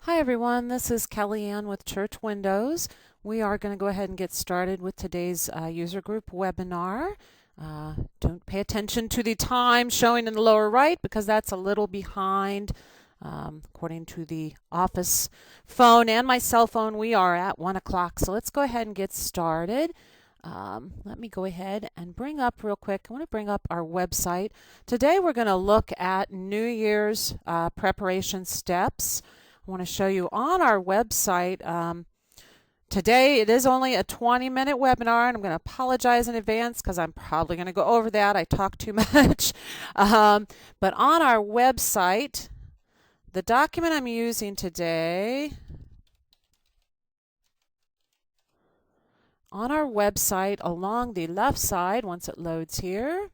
Hi everyone, this is Kellyanne with Church Windows. We are going to go ahead and get started with today's user group webinar. Don't pay attention to the time showing in the lower right because that's a little behind. According to the office phone and my cell phone, we are at 1 o'clock. So let's go ahead and get started. Let me go ahead and bring up real quick. I want to bring up our website. Today we're going to look at New Year's preparation steps. I want to show you on our website. Today it is only a 20-minute webinar, and I'm going to apologize in advance because I'm probably going to go over that. I talk too much. But on our website, the document I'm using today, on our website along the left side, once it loads here,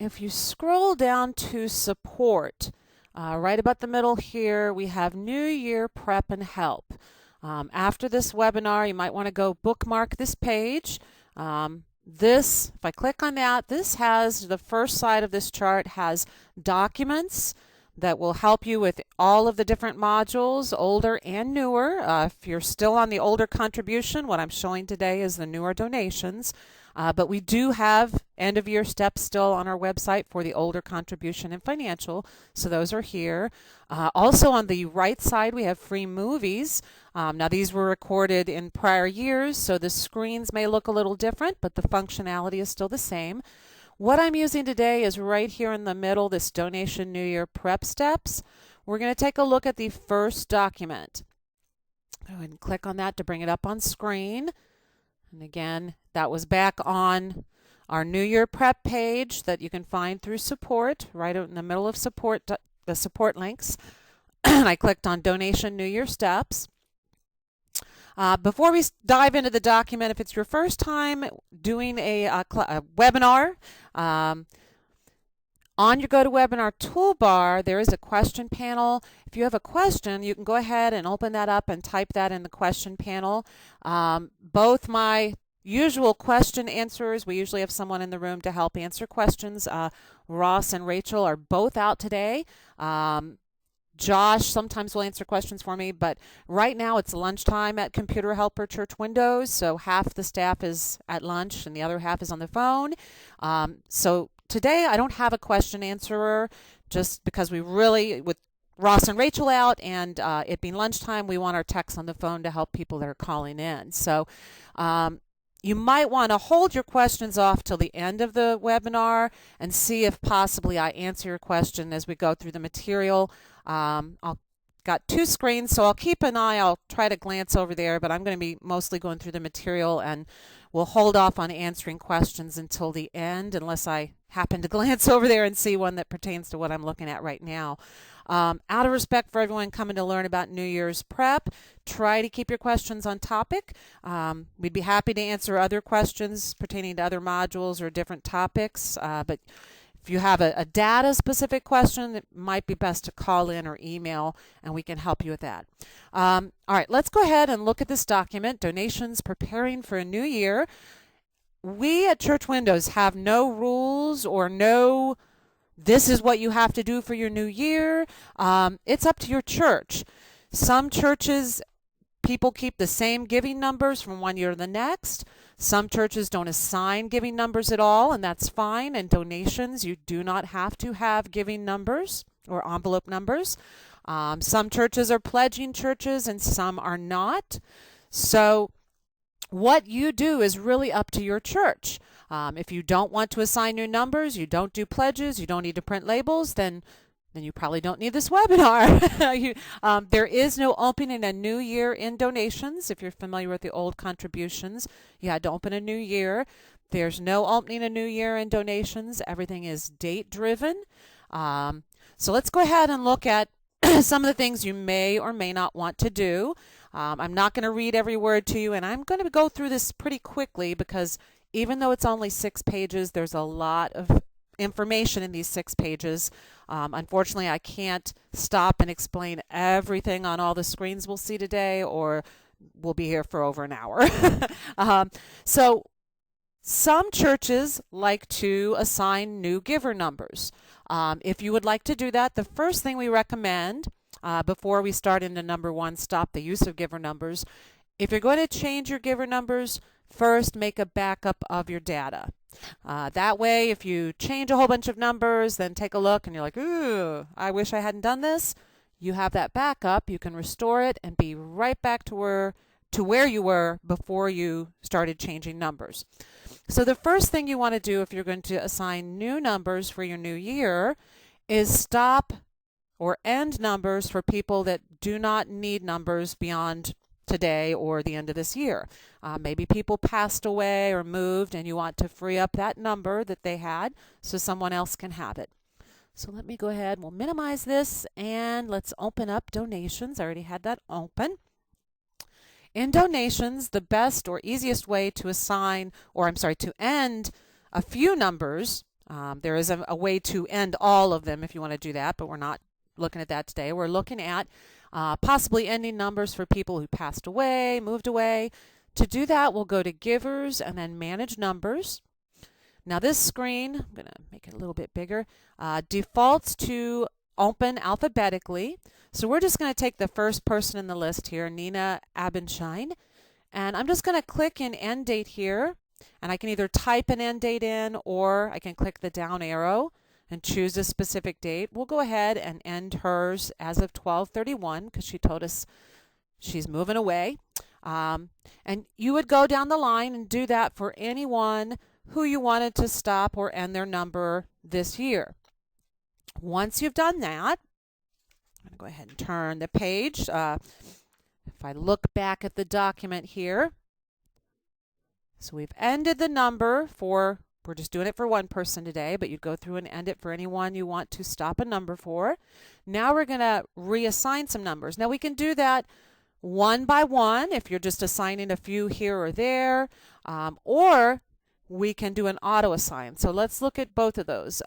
if you scroll down to support, right about the middle here, we have New Year Prep and Help. After this webinar, you might want to go bookmark this page. If I click on that, this has the first side of this chart has documents that will help you with all of the different modules, older and newer. If you're still on the older contribution, what I'm showing today is the newer donations. But we do have end of year steps still on our website for the older contribution and financial, so those are here. Also on the right side we have free movies. Now these were recorded in prior years, so the screens may look a little different, but the functionality is still the same. What I'm using today is right here in the middle, this donation New Year prep steps. We're going to take a look at the first document. Go ahead and click on that to bring it up on screen. And again, that was back on our New Year prep page that you can find through support, right in the middle of support, the support links. And I clicked on donation New Year steps. Before we dive into the document, if it's your first time doing a webinar, on your GoToWebinar toolbar, there is a question panel. If you have a question, you can go ahead and open that up and type that in the question panel. Both my usual question answerers, we usually have someone in the room to help answer questions. Ross and Rachel are both out today. Josh sometimes will answer questions for me, but right now it's lunchtime at Computer Helper Church Windows, so half the staff is at lunch and the other half is on the phone. So today I don't have a question answerer just because we really, with Ross and Rachel out and it being lunchtime, we want our techs on the phone to help people that are calling in. So you might want to hold your questions off till the end of the webinar and see if possibly I answer your question as we go through the material. I've got two screens, so I'll keep an eye. I'll try to glance over there, but I'm going to be mostly going through the material, and we'll hold off on answering questions until the end unless I happen to glance over there and see one that pertains to what I'm looking at right now. Out of respect for everyone coming to learn about New Year's prep, try to keep your questions on topic. We'd be happy to answer other questions pertaining to other modules or different topics, but if you have a data specific question, it might be best to call in or email and we can help you with that. All right, let's go ahead and look at this document, Donations Preparing for a New Year. We at Church Windows have no rules or no this is what you have to do for your new year. It's up to your church. Some churches, people keep the same giving numbers from one year to the next. Some churches don't assign giving numbers at all, and that's fine. And donations, you do not have to have giving numbers or envelope numbers. Some churches are pledging churches and some are not. So what you do is really up to your church. If you don't want to assign new numbers, you don't do pledges, you don't need to print labels, then you probably don't need this webinar. There is no opening a new year in donations. If you're familiar with the old contributions, you had to open a new year. There's no opening a new year in donations. Everything is date driven. So let's go ahead and look at some of the things you may or may not want to do. I'm not going to read every word to you, and I'm going to go through this pretty quickly because even though it's only 6 pages, there's a lot of information in these 6 pages. Unfortunately, I can't stop and explain everything on all the screens we'll see today, or we'll be here for over an hour. So some churches like to assign new giver numbers. If you would like to do that, the first thing we recommend before we start into number 1, stop the use of giver numbers. If you're going to change your giver numbers, first make a backup of your data. That way, if you change a whole bunch of numbers, then take a look and you're like, ooh, I wish I hadn't done this. You have that backup, you can restore it and be right back to where you were before you started changing numbers. So the first thing you want to do if you're going to assign new numbers for your new year is stop or end numbers for people that do not need numbers beyond today or the end of this year. Maybe people passed away or moved and you want to free up that number that they had so someone else can have it. So let me go ahead, we'll minimize this and let's open up donations. I already had that open. In donations, the best or easiest way to assign, or I'm sorry, to end a few numbers, there is a way to end all of them if you want to do that, but we're not looking at that today. We're looking at possibly ending numbers for people who passed away, moved away. To do that, we'll go to Givers and then Manage Numbers. Now this screen, I'm going to make it a little bit bigger, defaults to open alphabetically. So we're just going to take the first person in the list here, Nina Abenshine, and I'm just going to click in end date here, and I can either type an end date in or I can click the down arrow and choose a specific date. We'll go ahead and end hers as of 12/31 because she told us she's moving away. And you would go down the line and do that for anyone who you wanted to stop or end their number this year. Once you've done that, I'm going to go ahead and turn the page. If I look back at the document here, so we've ended the number for, we're just doing it for one person today, but you'd go through and end it for anyone you want to stop a number for. Now we're going to reassign some numbers. Now we can do that one by one if you're just assigning a few here or there, or we can do an auto assign. So let's look at both of those.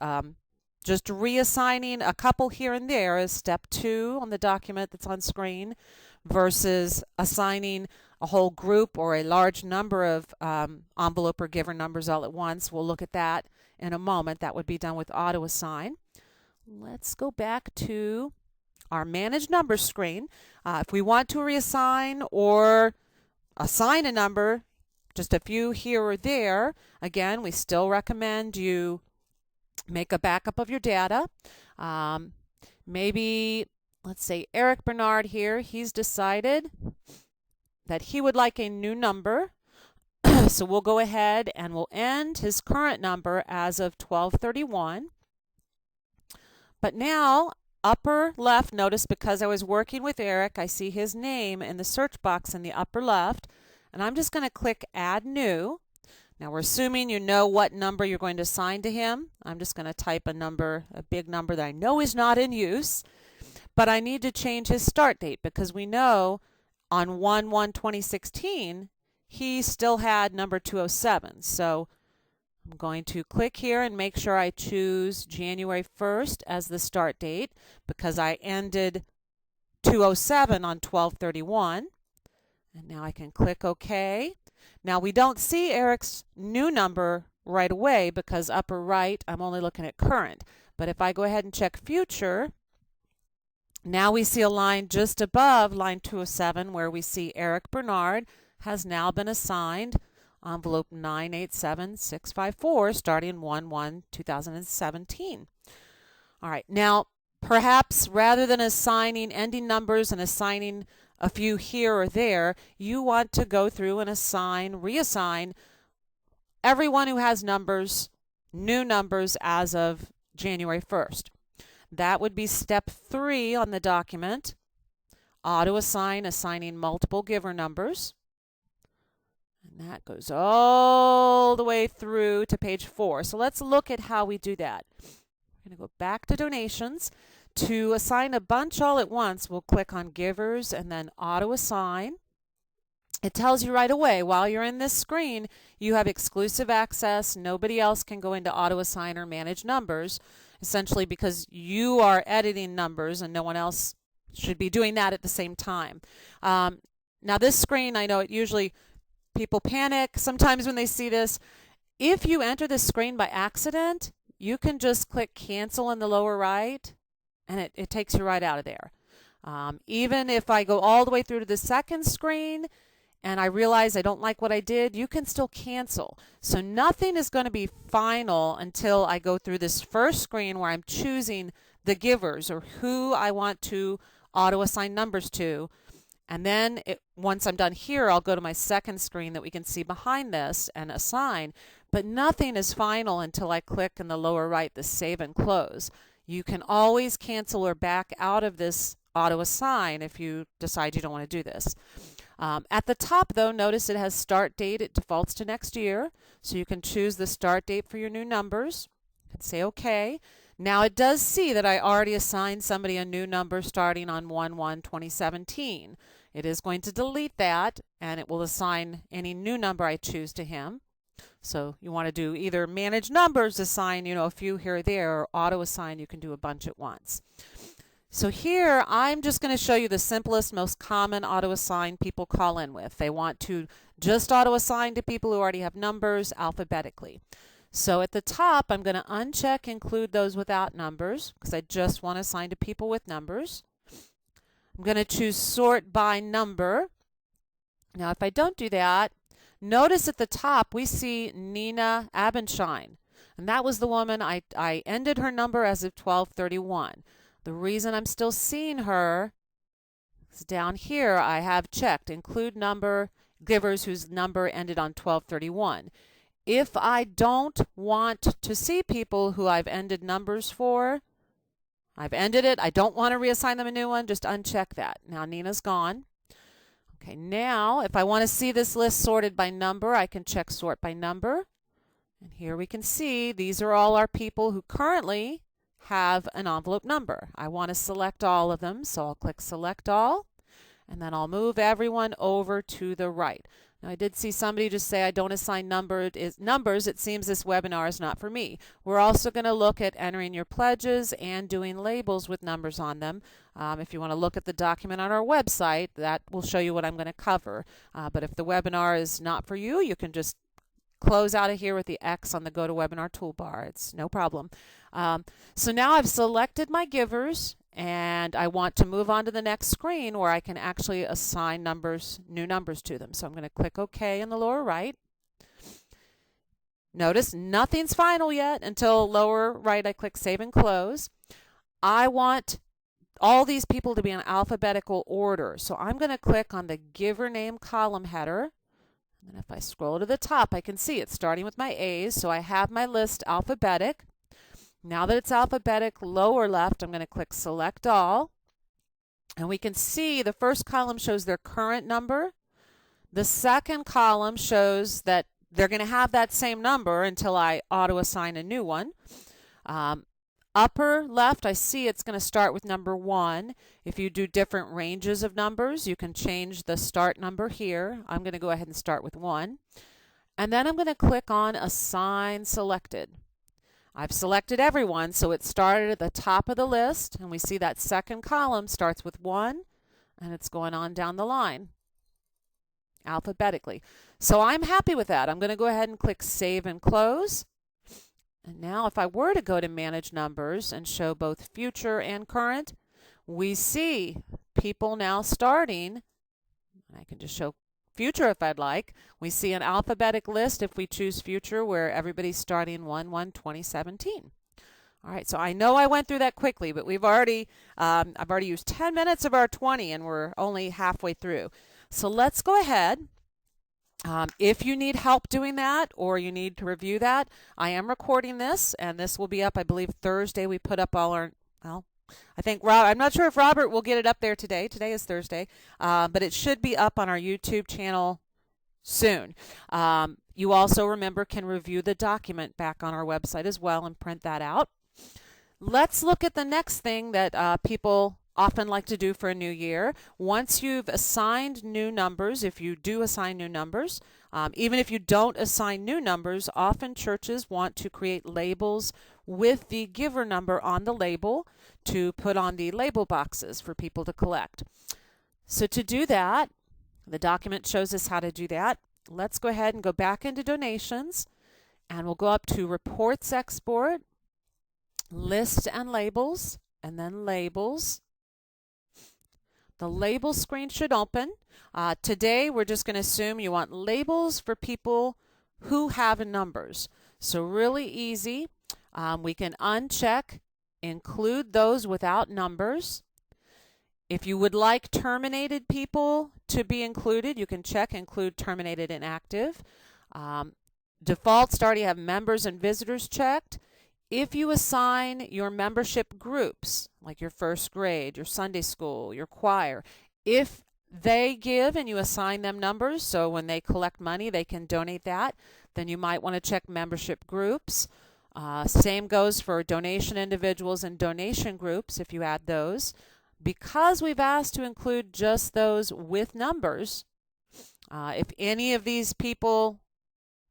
Just reassigning a couple here and there is step 2 on the document that's on screen versus assigning a whole group or a large number of envelope or giver numbers all at once. We'll look at that in a moment. That would be done with auto assign. Let's go back to our Manage Numbers screen. If we want to reassign or assign a number, just a few here or there, again, we still recommend you make a backup of your data. Maybe, let's say Eric Bernard here, he's decided that he would like a new number. So we'll go ahead and we'll end his current number as of 12/31. But now, upper left, notice because I was working with Eric, I see his name in the search box in the upper left, and I'm just going to click Add New. Now we're assuming you know what number you're going to assign to him. I'm just going to type a number, a big number that I know is not in use, but I need to change his start date because we know on 1/1/2016 he still had number 207. So I'm going to click here and make sure I choose January 1st as the start date because I ended 207 on 12/31. And now I can click OK. Now we don't see Eric's new number right away because upper right I'm only looking at current. But if I go ahead and check future, now we see a line just above line 207 where we see Eric Bernard has now been assigned envelope 987654 starting 1/1/2017. All right, now perhaps rather than assigning ending numbers and assigning a few here or there, you want to go through and reassign everyone who has numbers, new numbers as of January 1st. That would be step 3 on the document. Auto assign, assigning multiple giver numbers. And that goes all the way through to page 4. So let's look at how we do that. We're going to go back to donations. To assign a bunch all at once, we'll click on Givers and then Auto Assign. It tells you right away, while you're in this screen, you have exclusive access. Nobody else can go into Auto Assign or Manage Numbers, essentially because you are editing numbers and no one else should be doing that at the same time. Now this screen, I know it usually people panic sometimes when they see this. If you enter this screen by accident, you can just click Cancel in the lower right and it takes you right out of there. Even if I go all the way through to the second screen and I realize I don't like what I did, you can still cancel. So nothing is going to be final until I go through this first screen where I'm choosing the givers or who I want to auto assign numbers to. And then once I'm done here, I'll go to my second screen that we can see behind this and assign. But nothing is final until I click in the lower right the save and close. You can always cancel or back out of this auto assign if you decide you don't want to do this. At the top though, notice it has start date. It defaults to next year. So you can choose the start date for your new numbers. You can say OK. Now it does see that I already assigned somebody a new number starting on 1/1/2017. It is going to delete that and it will assign any new number I choose to him. So you want to do either manage numbers, assign a few here or there, or auto assign, you can do a bunch at once. So here I'm just going to show you the simplest, most common auto assign people call in with. They want to just auto assign to people who already have numbers alphabetically. So at the top I'm going to uncheck include those without numbers because I just want to assign to people with numbers. I'm going to choose sort by number. Now if I don't do that, notice at the top we see Nina Abenshine, and that was the woman I ended her number as of 12/31. The reason I'm still seeing her is down here I have checked include number givers whose number ended on 12/31. If I don't want to see people who I've ended numbers for, I've ended it, I don't want to reassign them a new one, just uncheck that. Now Nina's gone. Okay, now if I want to see this list sorted by number, I can check sort by number. And here we can see these are all our people who currently have an envelope number. I want to select all of them, so I'll click select all, and then I'll move everyone over to the right. Now I did see somebody just say I don't assign numbers. It seems this webinar is not for me. We're also going to look at entering your pledges and doing labels with numbers on them. If you want to look at the document on our website, that will show you what I'm going to cover. But if the webinar is not for you, you can just close out of here with the X on the GoToWebinar toolbar. It's no problem. So now I've selected my givers and I want to move on to the next screen where I can actually assign new numbers to them. So I'm going to click OK in the lower right. Notice nothing's final yet until lower right I click save and close. I want all these people to be in alphabetical order. So I'm going to click on the giver name column header. And if I scroll to the top, I can see it's starting with my A's, so I have my list alphabetic. Now that it's alphabetic, lower left, I'm going to click Select All. And we can see the first column shows their current number. The second column shows that they're going to have that same number until I auto-assign a new one. Upper left, I see it's going to start with number 1. If you do different ranges of numbers, you can change the start number here. I'm going to go ahead and start with 1. And then I'm going to click on Assign Selected. I've selected everyone, so it started at the top of the list, and we see that second column starts with 1, and it's going on down the line alphabetically. So I'm happy with that. I'm going to go ahead and click Save and Close. And now if I were to go to Manage Numbers and show both future and current, we see people now starting. I can just show future if I'd like. We see an alphabetic list if we choose future where everybody's starting 1/1/2017. All right, so I know I went through that quickly, but I've already used 10 minutes of our 20 and we're only halfway through. So let's go ahead. If you need help doing that or you need to review that, I am recording this and this will be up, I believe, Thursday. We put up all our, well, I think I'm not sure if Robert will get it up there today. Today is Thursday, but it should be up on our YouTube channel soon. You also, remember, can review the document back on our website as well and print that out. Let's look at the next thing that people often like to do for a new year. Once you've assigned new numbers, if you do assign new numbers, even if you don't assign new numbers, often churches want to create labels with the giver number on the label to put on the label boxes for people to collect. So to do that, the document shows us how to do that. Let's go ahead and go back into donations and we'll go up to Reports Export, List and Labels, and then Labels. the label screen should open. Today we're just going to assume you want labels for people who have numbers. So really easy. We can uncheck include those without numbers. If you would like terminated people to be included, you can check include terminated and active. Defaults already have members and visitors checked. If you assign your membership groups, like your first grade, your Sunday school, your choir, if they give and you assign them numbers, so when they collect money they can donate that, then you might want to check membership groups. Same goes for donation individuals and donation groups if you add those. Because we've asked to include just those with numbers, if any of these people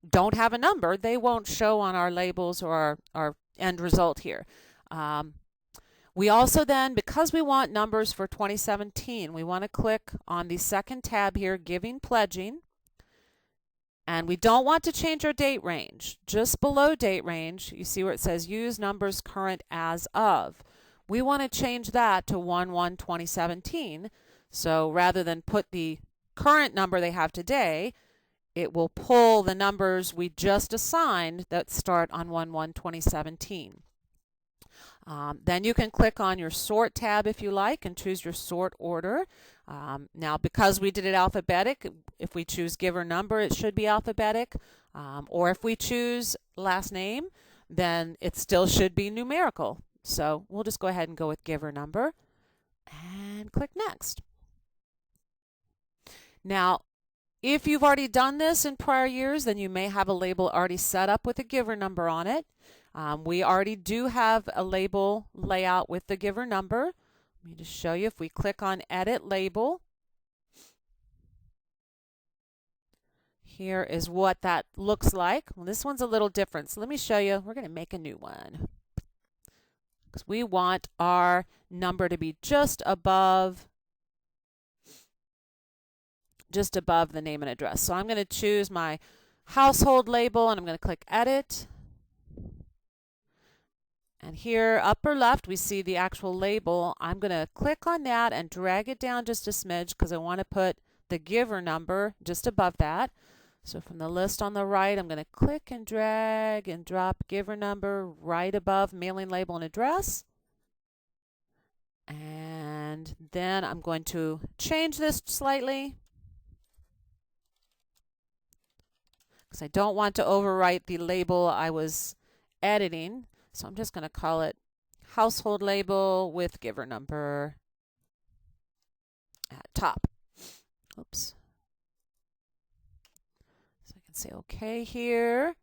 don't have a number, they won't show on our labels or our end result here. We also then, because we want numbers for 2017, we want to click on the second tab here, Giving Pledging. And we don't want to change our date range. Just below date range, you see where it says Use Numbers Current As Of. We want to change that to 1/1/2017. So rather than put the current number they have today, it will pull the numbers we just assigned that start on 1/1/2017. Then you can click on your Sort tab if you like and choose your sort order. Now, because we did it alphabetic, if we choose giver number, it should be alphabetic. Or if we choose last name, then it still should be numerical. So we'll just go ahead and go with giver number and click Next. Now, if you've already done this in prior years, then you may have a label already set up with a giver number on it. We already do have a label layout with the giver number. Let me just show you. If we click on Edit Label, here is what that looks like. Well, this one's a little different, so let me show you. We're going to make a new one because we want our number to be just above the name and address. So I'm going to choose my household label and I'm going to click Edit. And here, upper left, we see the actual label. I'm going to click on that and drag it down just a smidge because I want to put the giver number just above that. So from the list on the right, I'm going to click and drag and drop giver number right above mailing label and address. And then I'm going to change this slightly because I don't want to overwrite the label I was editing. So I'm just going to call it household label with giver number at top. Oops. So I can say OK here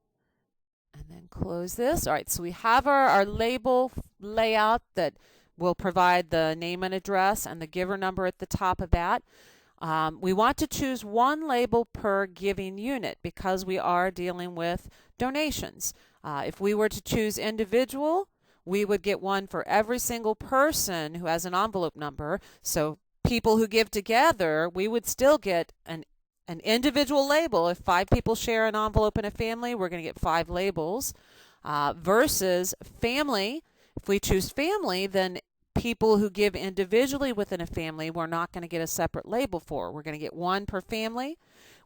and then close this. All right, so we have our label layout that will provide the name and address and the giver number at the top of that. We want to choose one label per giving unit because we are dealing with donations. If we were to choose individual, we would get one for every single person who has an envelope number. So people who give together, we would still get an individual label. If 5 people share an envelope in a family, we're going to get 5 labels. Versus family, if we choose family, then people who give individually within a family, we're not going to get a separate label for. We're going to get one per family.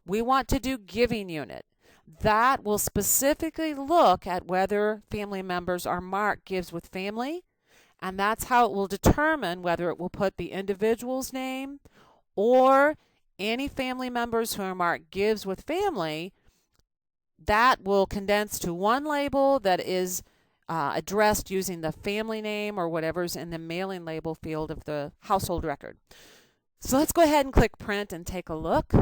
We want to do giving unit. That will specifically look at whether family members are marked gives with family, and that's how it will determine whether it will put the individual's name or any family members who are marked gives with family. That will condense to one label that is addressed using the family name or whatever's in the mailing label field of the household record. So let's go ahead and click Print and take a look.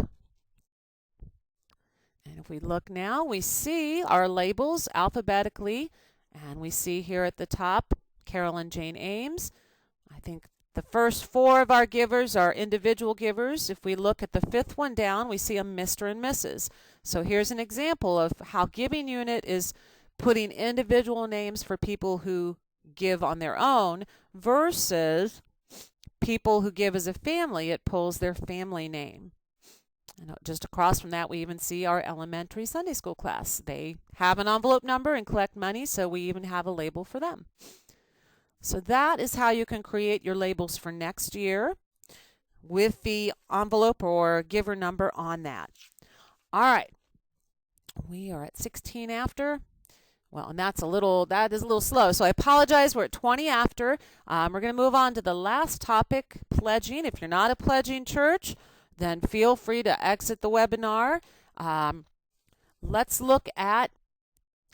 And if we look now, we see our labels alphabetically, and we see here at the top, Carolyn Jane Ames. I think the first 4 of our givers are individual givers. If we look at the 5th one down, we see a Mr. and Mrs. So here's an example of how giving unit is putting individual names for people who give on their own versus people who give as a family. It pulls their family name. And just across from that, we even see our elementary Sunday school class. They have an envelope number and collect money, so we even have a label for them. So that is how you can create your labels for next year. with the envelope or giver number on that. All right, we are at 16 after. Well, and that is a little slow, so I apologize. We're at 20 after. We're going to move on to the last topic, pledging. If you're not a pledging church, then feel free to exit the webinar. Let's look at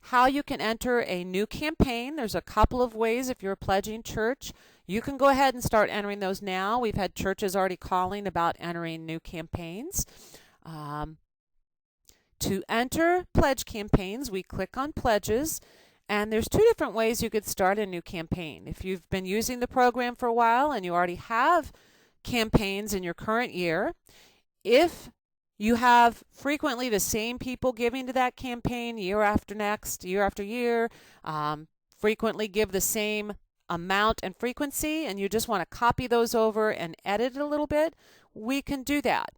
how you can enter a new campaign. There's a couple of ways if you're a pledging church. You can go ahead and start entering those now. We've had churches already calling about entering new campaigns. To enter pledge campaigns, we click on pledges, and there's two different ways you could start a new campaign. If you've been using the program for a while and you already have campaigns in your current year, if you have frequently the same people giving to that campaign year after next, year after year, frequently give the same amount and frequency, and you just want to copy those over and edit it a little bit, we can do that.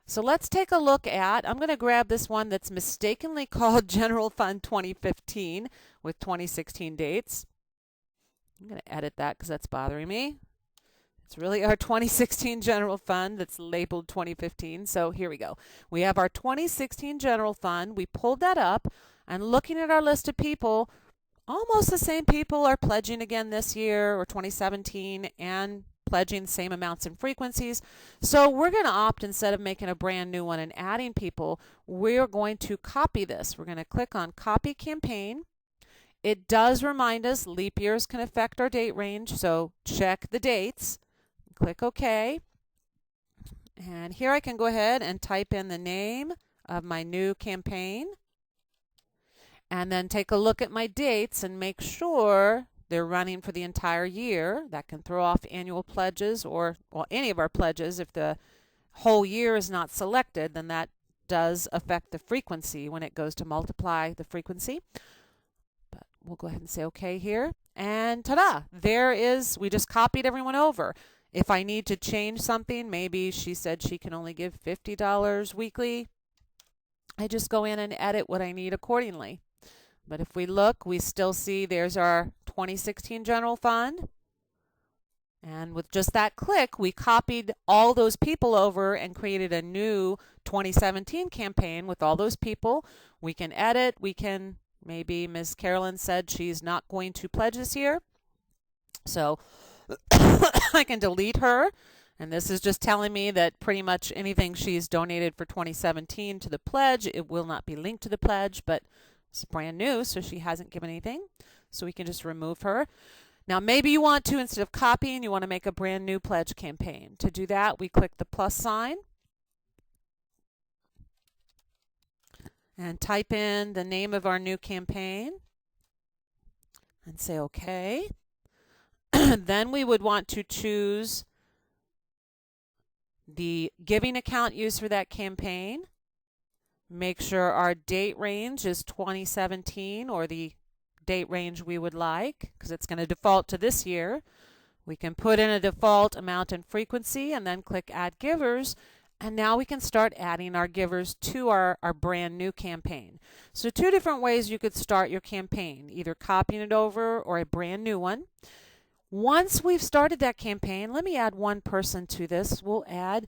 So let's take a look at, I'm going to grab this one that's mistakenly called General Fund 2015 with 2016 dates. I'm going to edit that because that's bothering me. It's really our 2016 General Fund that's labeled 2015. So here we go. We have our 2016 General Fund. We pulled that up, and looking at our list of people, almost the same people are pledging again this year or 2017 and pledging the same amounts and frequencies. So we're going to opt, instead of making a brand new one and adding people, we're going to copy this. We're going to click on Copy Campaign. It does remind us leap years can affect our date range, so check the dates. Click OK. And here I can go ahead and type in the name of my new campaign. And then take a look at my dates and make sure they're running for the entire year. That can throw off annual pledges or, well, any of our pledges. If the whole year is not selected, then that does affect the frequency when it goes to multiply the frequency. But we'll go ahead and say OK here. And ta-da! There is, we just copied everyone over. If I need to change something, maybe she said she can only give $50 weekly, I just go in and edit what I need accordingly. But if we look, we still see there's our 2016 General Fund. And with just that click, we copied all those people over and created a new 2017 campaign with all those people. We can edit. We can, maybe Ms. Carolyn said she's not going to pledge this year. So I can delete her. And this is just telling me that pretty much anything she's donated for 2017 to the pledge, it will not be linked to the pledge, but it's brand new, so she hasn't given anything. So we can just remove her. Now maybe you want to, instead of copying, you want to make a brand new pledge campaign. To do that, we click the plus sign and type in the name of our new campaign and say OK. Then we would want to choose the giving account used for that campaign. Make sure our date range is 2017 or the date range we would like, because it's going to default to this year. We can put in a default amount and frequency and then click Add Givers, and now we can start adding our givers to our brand new campaign. So two different ways you could start your campaign, either copying it over or a brand new one. Once we've started that campaign, let me add one person to this. We'll add,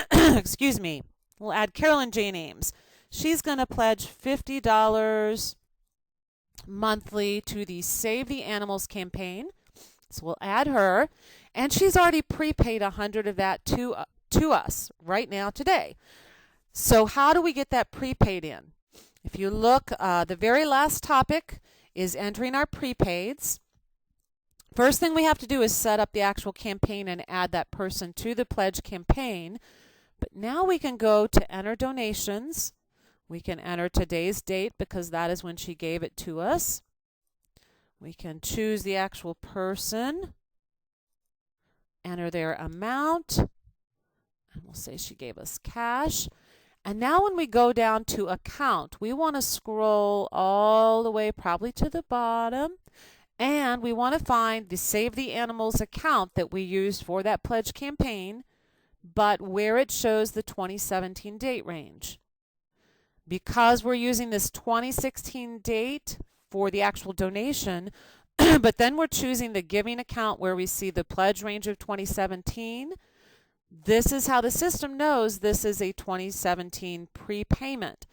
excuse me, we'll add Carolyn Jane Ames. She's going to pledge $50 monthly to the Save the Animals campaign. So we'll add her. And she's already prepaid 100 of that to us right now today. So how do we get that prepaid in? If you look, the very last topic is entering our prepaids. First thing we have to do is set up the actual campaign and add that person to the pledge campaign. But now we can go to Enter Donations. We can enter today's date because that is when she gave it to us. We can choose the actual person, enter their amount, and we'll say she gave us cash. And now when we go down to Account, we want to scroll all the way probably to the bottom, and we want to find the Save the Animals account that we used for that pledge campaign, but where it shows the 2017 date range. Because we're using this 2016 date for the actual donation, but then we're choosing the giving account where we see the pledge range of 2017, this is how the system knows this is a 2017 prepayment.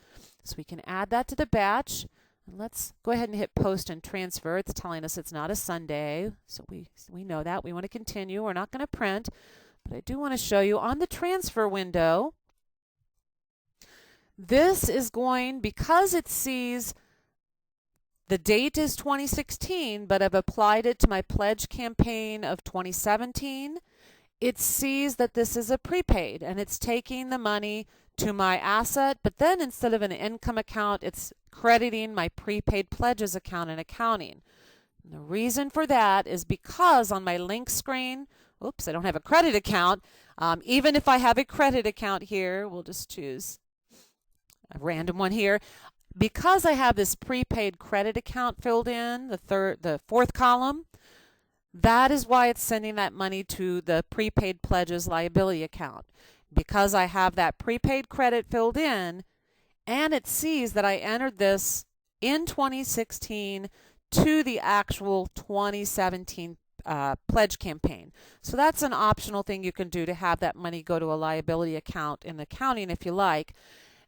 So we can add that to the batch. And let's go ahead and hit post and transfer. It's telling us it's not a Sunday, so we know that. We want to continue. We're not going to print, but I do want to show you on the transfer window. This is going, because it sees the date is 2016, but I've applied it to my pledge campaign of 2017. It sees that this is a prepaid, and it's taking the money to my asset, but then instead of an income account, it's crediting my prepaid pledges account in accounting. And the reason for that is because on my link screen, oops, I don't have a credit account. Even if I have a credit account here, we'll just choose a random one here. Because I have this prepaid credit account filled in, the fourth column, that is why it's sending that money to the prepaid pledges liability account. Because I have that prepaid credit filled in, and it sees that I entered this in 2016 to the actual 2017 pledge campaign. So that's an optional thing you can do to have that money go to a liability account in accounting if you like.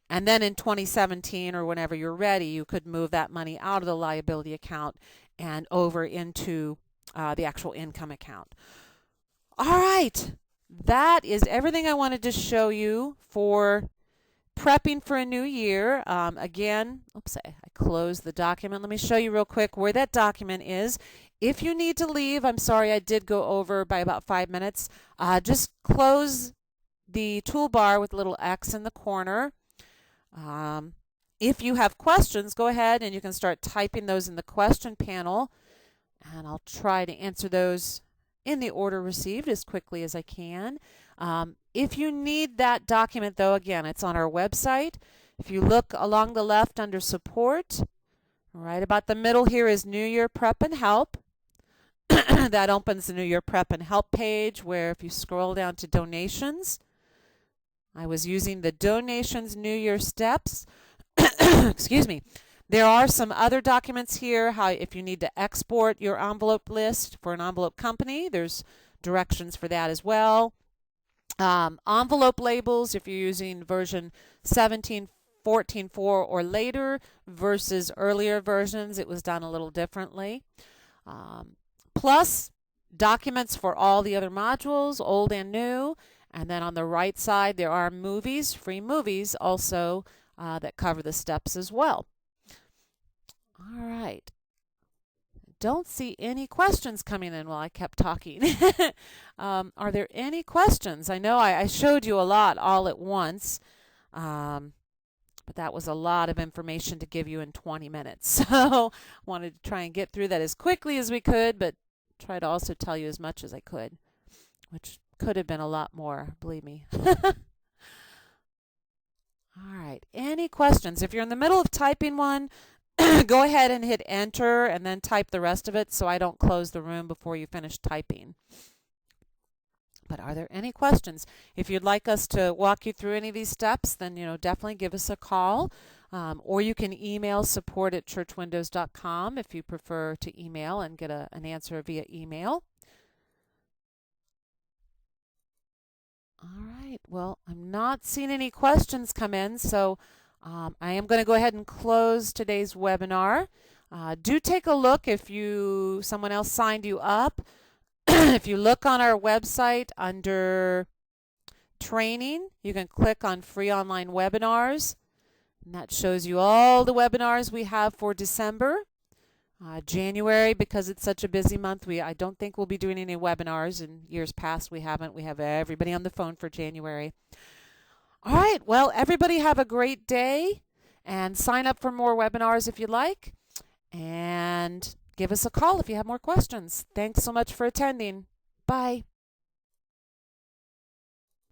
And then in 2017 or whenever you're ready, you could move that money out of the liability account and over into the actual income account. All right, that is everything I wanted to show you for prepping for a new year. Again, oops, I closed the document. Let me show you real quick where that document is. If you need to leave, I'm sorry I did go over by about 5 minutes. Just close the toolbar with a little X in the corner. If you have questions, go ahead and you can start typing those in the question panel, and I'll try to answer those in the order received as quickly as I can. If you need that document, though, again, it's on our website. If you look along the left under support, right about the middle here is New Year Prep and Help. That opens the New Year Prep and Help page, where if you scroll down to donations, I was using the donations New Year steps. Excuse me. There are some other documents here. How if you need to export your envelope list for an envelope company, there's directions for that as well. Envelope labels, if you're using version 17, 14.4 or later versus earlier versions, it was done a little differently. Plus documents for all the other modules, old and new. And then on the right side, there are movies, free movies also that cover the steps as well. All right. Don't see any questions coming in while I kept talking. Are there any questions? I know I showed you a lot all at once, but that was a lot of information to give you in 20 minutes. So I wanted to try and get through that as quickly as we could, but try to also tell you as much as I could, which could have been a lot more, believe me. All right, any questions? If you're in the middle of typing one, go ahead and hit enter and then type the rest of it so I don't close the room before you finish typing. But are there any questions? If you'd like us to walk you through any of these steps, then definitely give us a call. Or you can email support@churchwindows.com if you prefer to email and get an answer via email. All right, well, I'm not seeing any questions come in, so I am going to go ahead and close today's webinar. Do take a look if someone else signed you up. If you look on our website under training, you can click on free online webinars, and that shows you all the webinars we have for December. January, because it's such a busy month, I don't think we'll be doing any webinars. In years past, we haven't. We have everybody on the phone for January. All right, well, everybody have a great day, and sign up for more webinars if you like, and give us a call if you have more questions. Thanks so much for attending. Bye.